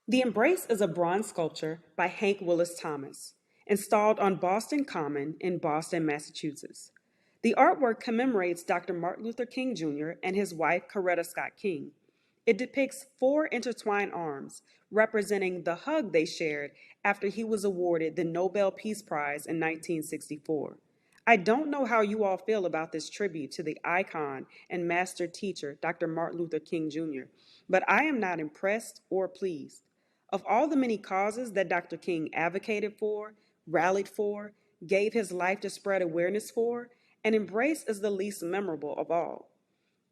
The Embrace is a bronze sculpture by Hank Willis Thomas, installed on Boston Common in Boston, Massachusetts. The artwork commemorates Dr. Martin Luther King Jr. and his wife, Coretta Scott King. It depicts four intertwined arms, representing the hug they shared after he was awarded the Nobel Peace Prize in 1964. I don't know how you all feel about this tribute to the icon and master teacher, Dr. Martin Luther King Jr., but I am not impressed or pleased. Of all the many causes that Dr. King advocated for, rallied for, gave his life to spread awareness for, an embrace is the least memorable of all.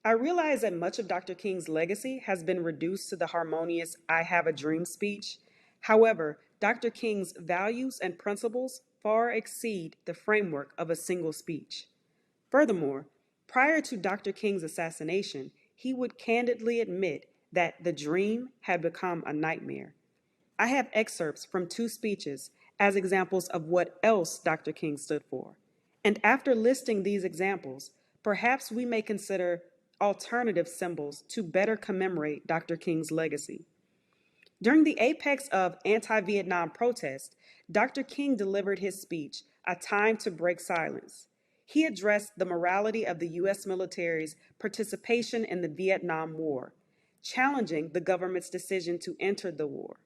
I realize that much of Dr. King's legacy has been reduced to the harmonious I Have a Dream speech. However, Dr. King's values and principles far exceed the framework of a single speech. Furthermore, prior to Dr. King's assassination, he would candidly admit that the dream had become a nightmare. I have excerpts from two speeches as examples of what else Dr. King stood for. And after listing these examples, perhaps we may consider alternative symbols to better commemorate Dr. King's legacy. During the apex of anti Vietnam protest, Dr. King delivered his speech, A Time to Break Silence. He addressed the morality of the U.S. military's participation in the Vietnam War, challenging the government's decision to enter the war.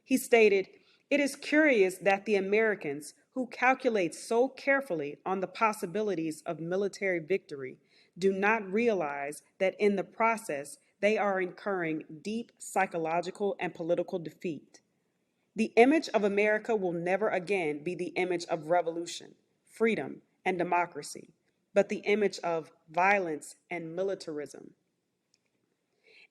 He stated, "It is curious that the Americans, who calculate so carefully on the possibilities of military victory, do not realize that in the process they are incurring deep psychological and political defeat. The image of America will never again be the image of revolution, freedom, and democracy, but the image of violence and militarism."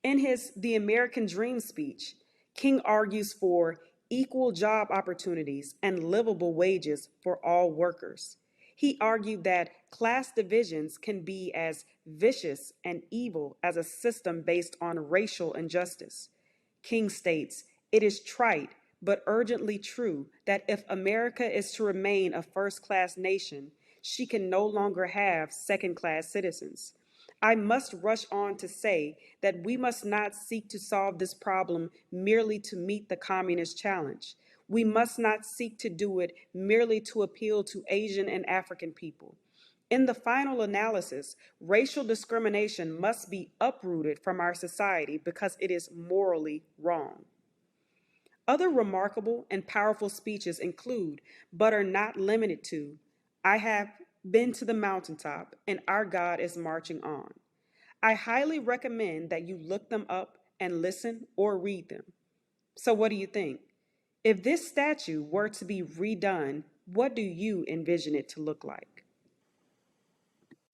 In his The American Dream speech, King argues for equal job opportunities and livable wages for all workers. He argued that class divisions can be as vicious and evil as a system based on racial injustice. King states, "It is trite but urgently true that if America is to remain a first class nation, she can no longer have second class citizens. I must rush on to say that we must not seek to solve this problem merely to meet the communist challenge. We must not seek to do it merely to appeal to Asian and African people. In the final analysis, racial discrimination must be uprooted from our society because it is morally wrong." Other remarkable and powerful speeches include, but are not limited to, "I have been to the mountaintop and our God is marching on." I highly recommend that you look them up and listen or read them. So what do you think? If this statue were to be redone, what do you envision it to look like?